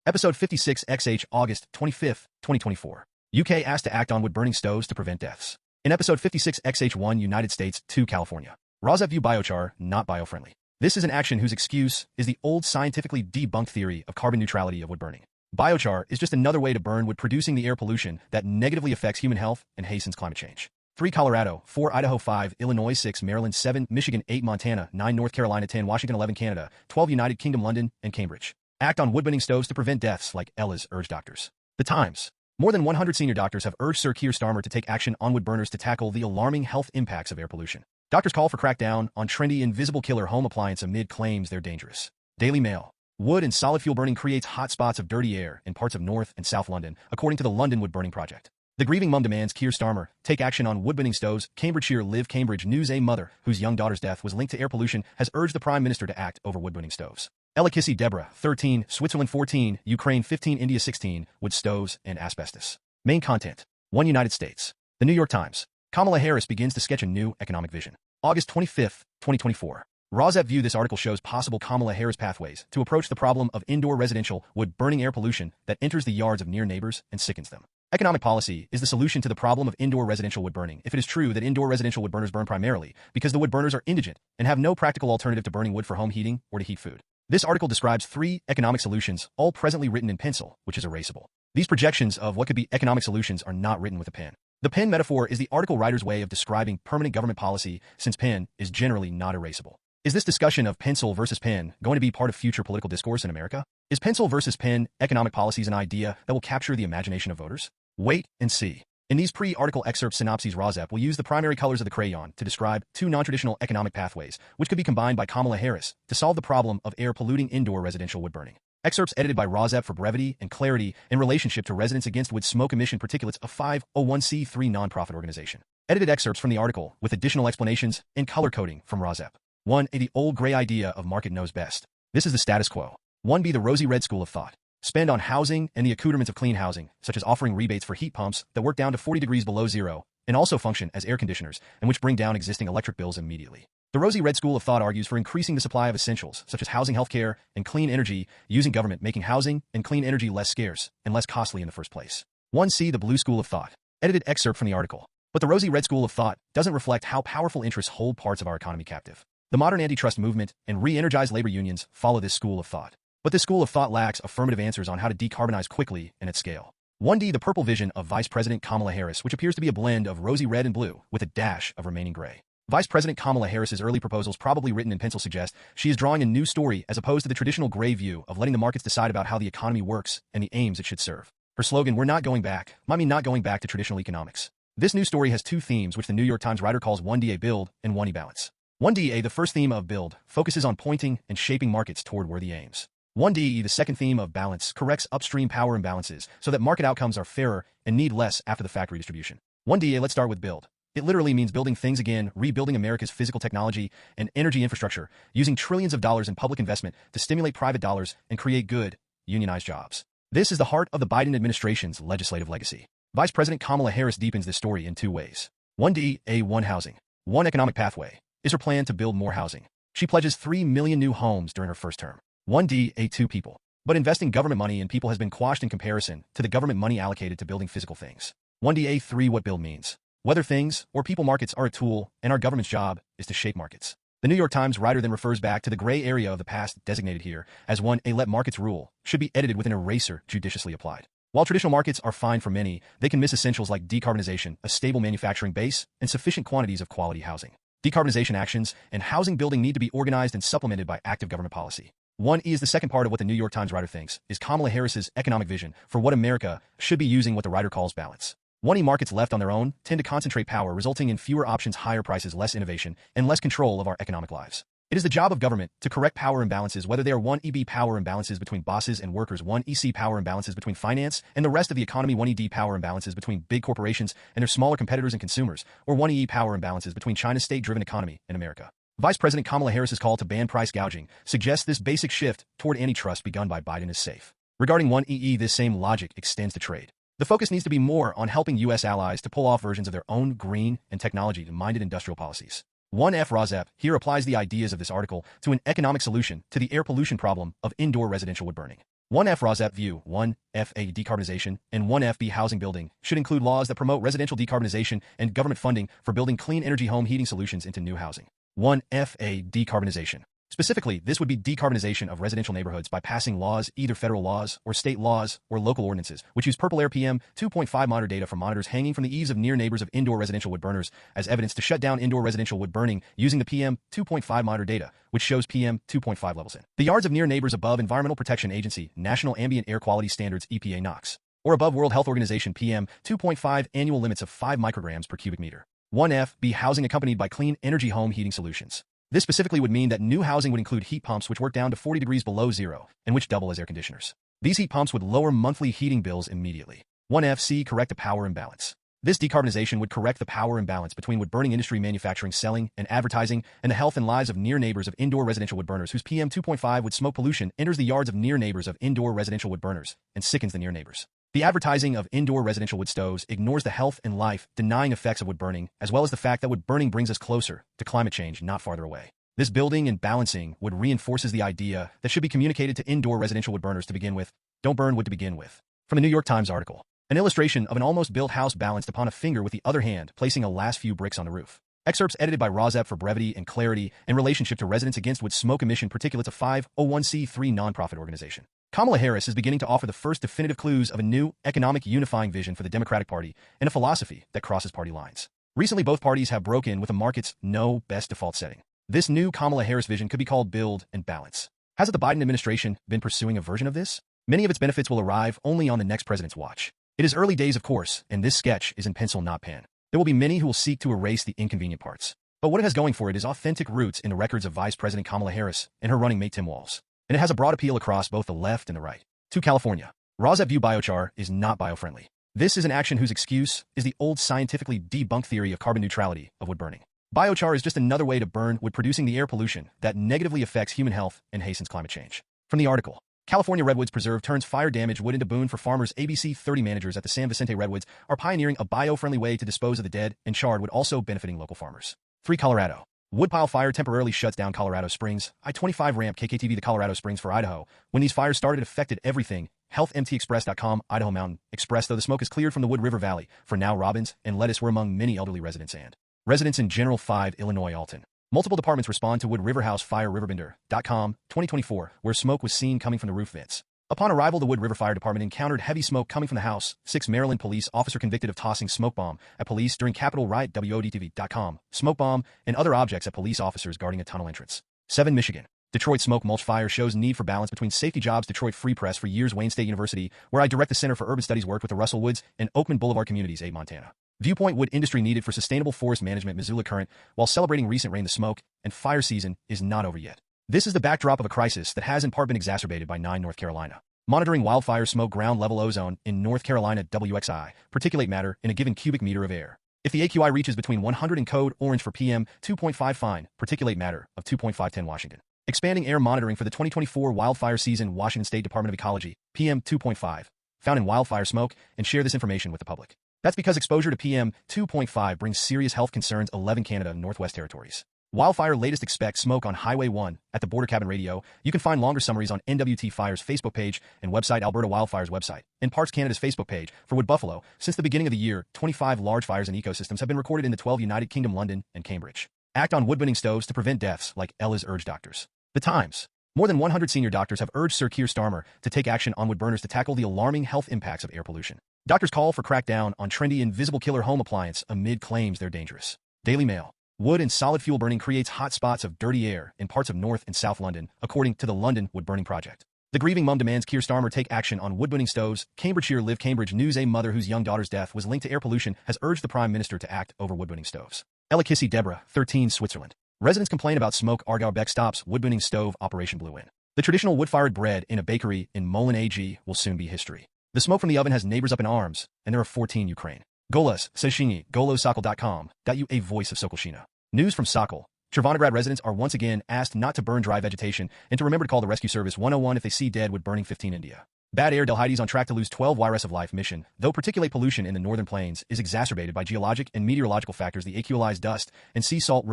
Episode 56 XH August 25, 2024. UK asked to act on wood-burning stoves to prevent deaths. In Episode 56 XH1 United States 2 California. RAWSEP View Biochar, not biofriendly. This is an action whose excuse is the old scientifically debunked theory of carbon neutrality of wood burning. Biochar is just another way to burn wood, producing the air pollution that negatively affects human health and hastens climate change. 3 Colorado, 4 Idaho, 5 Illinois, 6 Maryland, 7 Michigan, 8 Montana, 9 North Carolina, 10 Washington, 11 Canada, 12 United Kingdom, London, and Cambridge. Act on wood-burning stoves to prevent deaths like Ella's urge doctors. The Times. More than 100 senior doctors have urged Sir Keir Starmer to take action on wood burners to tackle the alarming health impacts of air pollution. Doctors call for crackdown on trendy invisible killer home appliance amid claims they're dangerous. Daily Mail. Wood and solid fuel burning creates hot spots of dirty air in parts of North and South London, according to the London Wood Burning Project. The grieving mum demands Keir Starmer take action on wood-burning stoves. Cambridgeshire Live Cambridge News. A mother whose young daughter's death was linked to air pollution has urged the Prime Minister to act over wood-burning stoves. Ella Kissi Debrah, 13, Switzerland 14, Ukraine 15, India 16, Wood Stoves and Asbestos. Main content. 1 United States. The New York Times. Kamala Harris begins to sketch a new economic vision. August 25, 2024. RAWSEP View. This article shows possible Kamala Harris pathways to approach the problem of indoor residential wood-burning air pollution that enters the yards of near neighbors and sickens them. Economic policy is the solution to the problem of indoor residential wood burning if it is true that indoor residential wood burners burn primarily because the wood burners are indigent and have no practical alternative to burning wood for home heating or to heat food. This article describes 3 economic solutions, all presently written in pencil, which is erasable. These projections of what could be economic solutions are not written with a pen. The pen metaphor is the article writer's way of describing permanent government policy, since pen is generally not erasable. Is this discussion of pencil versus pen going to be part of future political discourse in America? Is pencil versus pen economic policies an idea that will capture the imagination of voters? Wait and see. In these pre-article excerpt synopses, RAWSEP will use the primary colors of the crayon to describe 2 non-traditional economic pathways, which could be combined by Kamala Harris to solve the problem of air polluting indoor residential wood burning. Excerpts edited by RAWSEP for brevity and clarity in relationship to Residents Against Wood Smoke Emission Particulates, a 501c3 nonprofit organization. Edited excerpts from the article with additional explanations and color coding from RAWSEP. 1A. The old gray idea of market knows best. This is the status quo. 1B. The rosy red school of thought. Spend on housing and the accoutrements of clean housing, such as offering rebates for heat pumps that work down to 40 degrees below zero and also function as air conditioners and which bring down existing electric bills immediately. The rosy red school of thought argues for increasing the supply of essentials, such as housing, healthcare, and clean energy, using government making housing and clean energy less scarce and less costly in the first place. 1C. The blue school of thought. Edited excerpt from the article. But the rosy red school of thought doesn't reflect how powerful interests hold parts of our economy captive. The modern antitrust movement and re-energized labor unions follow this school of thought. But this school of thought lacks affirmative answers on how to decarbonize quickly and at scale. 1D. The purple vision of Vice President Kamala Harris, which appears to be a blend of rosy red and blue with a dash of remaining gray. Vice President Kamala Harris's early proposals, probably written in pencil, suggest she is drawing a new story as opposed to the traditional gray view of letting the markets decide about how the economy works and the aims it should serve. Her slogan, "We're not going back," might mean not going back to traditional economics. This new story has 2 themes, which the New York Times writer calls 1DA build and 1E balance. 1DA, the first theme of build, focuses on pointing and shaping markets toward worthy aims. 1DE, the second theme of balance, corrects upstream power imbalances so that market outcomes are fairer and need less after the fact redistribution. 1DA, let's start with build. It literally means building things again, rebuilding America's physical technology and energy infrastructure, using trillions of dollars in public investment to stimulate private dollars and create good, unionized jobs. This is the heart of the Biden administration's legislative legacy. Vice President Kamala Harris deepens this story in 2 ways. 1D, one housing. 1 economic pathway is her plan to build more housing. She pledges 3 million new homes during her first term. 1D, 2 people. But investing government money in people has been quashed in comparison to the government money allocated to building physical things. 1D, 3 what build means. Whether things or people markets are a tool, and our government's job is to shape markets. The New York Times writer then refers back to the gray area of the past designated here as 1A let markets rule should be edited with an eraser judiciously applied. While traditional markets are fine for many, they can miss essentials like decarbonization, a stable manufacturing base, and sufficient quantities of quality housing. Decarbonization actions and housing building need to be organized and supplemented by active government policy. 1E is the second part of what the New York Times writer thinks is Kamala Harris's economic vision for what America should be, using what the writer calls balance. 1E markets left on their own tend to concentrate power, resulting in fewer options, higher prices, less innovation, and less control of our economic lives. It is the job of government to correct power imbalances, whether they are 1EB power imbalances between bosses and workers, 1EC power imbalances between finance and the rest of the economy, 1ED power imbalances between big corporations and their smaller competitors and consumers, or 1EE power imbalances between China's state-driven economy and America. Vice President Kamala Harris's call to ban price gouging suggests this basic shift toward antitrust begun by Biden is safe. Regarding 1EE, this same logic extends to trade. The focus needs to be more on helping U.S. allies to pull off versions of their own green and technology-minded industrial policies. 1F RAWSEP here applies the ideas of this article to an economic solution to the air pollution problem of indoor residential wood burning. 1F RAWSEP View 1FA Decarbonization and 1FB Housing Building should include laws that promote residential decarbonization and government funding for building clean energy home heating solutions into new housing. 1FA Decarbonization. Specifically, this would be decarbonization of residential neighborhoods by passing laws, either federal laws or state laws or local ordinances, which use purple air PM 2.5 monitor data from monitors hanging from the eaves of near neighbors of indoor residential wood burners as evidence to shut down indoor residential wood burning using the PM 2.5 monitor data, which shows PM 2.5 levels in the yards of near neighbors above Environmental Protection Agency National Ambient Air Quality Standards EPA NOx, or above World Health Organization PM 2.5 annual limits of 5 micrograms per cubic meter. 1FB Housing accompanied by clean energy home heating solutions. This specifically would mean that new housing would include heat pumps which work down to 40 degrees below zero and which double as air conditioners. These heat pumps would lower monthly heating bills immediately. 1FC Correct the power imbalance. This decarbonization would correct the power imbalance between wood-burning industry manufacturing, selling, and advertising, and the health and lives of near neighbors of indoor residential wood burners whose PM 2.5 wood smoke pollution enters the yards of near neighbors of indoor residential wood burners and sickens the near neighbors. The advertising of indoor residential wood stoves ignores the health and life-denying effects of wood burning, as well as the fact that wood burning brings us closer to climate change, not farther away. This building and balancing would reinforces the idea that should be communicated to indoor residential wood burners to begin with. Don't burn wood to begin with. From the New York Times article. An illustration of an almost built house balanced upon a finger with the other hand placing a last few bricks on the roof. Excerpts edited by RAWSEP for brevity and clarity in relationship to Residents Against Wood Smoke Emission Particulates, a 501c3 nonprofit organization. Kamala Harris is beginning to offer the first definitive clues of a new economic unifying vision for the Democratic Party and a philosophy that crosses party lines. Recently, both parties have broken with the market's no best default setting. This new Kamala Harris vision could be called Build and Balance. Hasn't the Biden administration been pursuing a version of this? Many of its benefits will arrive only on the next president's watch. It is early days, of course, and this sketch is in pencil, not pen. There will be many who will seek to erase the inconvenient parts. But what it has going for it is authentic roots in the records of Vice President Kamala Harris and her running mate Tim Walz. And it has a broad appeal across both the left and the right. To California. RAWSEP View Biochar is not biofriendly. This is an action whose excuse is the old scientifically debunked theory of carbon neutrality of wood burning. Biochar is just another way to burn wood, producing the air pollution that negatively affects human health and hastens climate change. From the article, California Redwoods Preserve turns fire-damaged wood into boon for farmers. ABC 30 managers at the San Vicente Redwoods are pioneering a bio-friendly way to dispose of the dead and charred wood, also benefiting local farmers. 3 Colorado. Woodpile fire temporarily shuts down Colorado Springs. I-25 ramp KKTV the Colorado Springs for Idaho. When these fires started, it affected everything. HealthMTExpress.com, Idaho Mountain Express. Though the smoke is cleared from the Wood River Valley, for now robins and lettuce were among many elderly residents and residents in General 5, Illinois, Alton. Multiple departments respond to Wood River House Fire. Riverbender.com, 2024, where smoke was seen coming from the roof vents. Upon arrival, the Wood River Fire Department encountered heavy smoke coming from the house. 6 Maryland police officer convicted of tossing smoke bomb at police during Capitol riot. WODTV.com, smoke bomb and other objects at police officers guarding a tunnel entrance. 7 Michigan. Detroit smoke mulch fire shows need for balance between safety jobs. Detroit Free Press. For years, Wayne State University, where I direct the Center for Urban Studies, worked with the Russell Woods and Oakman Boulevard communities. 8 Montana. Viewpoint wood industry needed for sustainable forest management. Missoula Current. While celebrating recent rain, the smoke and fire season is not over yet. This is the backdrop of a crisis that has in part been exacerbated by 9 North Carolina. Monitoring wildfire smoke, ground level ozone in North Carolina. WXI, particulate matter in a given cubic meter of air. If the AQI reaches between 100 and code orange for PM 2.5, fine, particulate matter of 2.510 Washington. Expanding air monitoring for the 2024 wildfire season. Washington State Department of Ecology, PM 2.5, found in wildfire smoke, and share this information with the public. That's because exposure to PM 2.5 brings serious health concerns. 11 Canada, Northwest Territories. Wildfire latest, expect smoke on Highway 1 at the Border Cabin Radio. You can find longer summaries on NWT Fire's Facebook page and website, Alberta Wildfires website, and Parks Canada's Facebook page. For Wood Buffalo, since the beginning of the year, 25 large fires and ecosystems have been recorded in the 12 United Kingdom, London, and Cambridge. Act on wood-burning stoves to prevent deaths, like Ella's urged doctors. The Times. More than 100 senior doctors have urged Sir Keir Starmer to take action on wood burners to tackle the alarming health impacts of air pollution. Doctors call for crackdown on trendy invisible killer home appliance amid claims they're dangerous. Daily Mail. Wood and solid fuel burning creates hot spots of dirty air in parts of North and South London, according to the London Wood Burning Project. The grieving mum demands Keir Starmer take action on wood-burning stoves. Cambridgeshire. Live Cambridge News. A mother whose young daughter's death was linked to air pollution has urged the Prime Minister to act over wood-burning stoves. Ella. Kissi Debrah, 13, Switzerland. Residents complain about smoke. Argyle Beck stops wood-burning stove operation. Blue in. The traditional wood-fired bread in a bakery in Molen AG will soon be history. The smoke from the oven has neighbors up in arms, and there are 14 Ukraine. Golas, Seshinyi, golosokol.com. A voice of Sokolshina. News from Sokol. Chervonograd residents are once again asked not to burn dry vegetation and to remember to call the rescue service 101 if they see dead wood burning. 15 India. Bad air. Delhides on track to lose 12 RAWSEP Life mission, though particulate pollution in the northern plains is exacerbated by geologic and meteorological factors. The aqueous dust and sea salt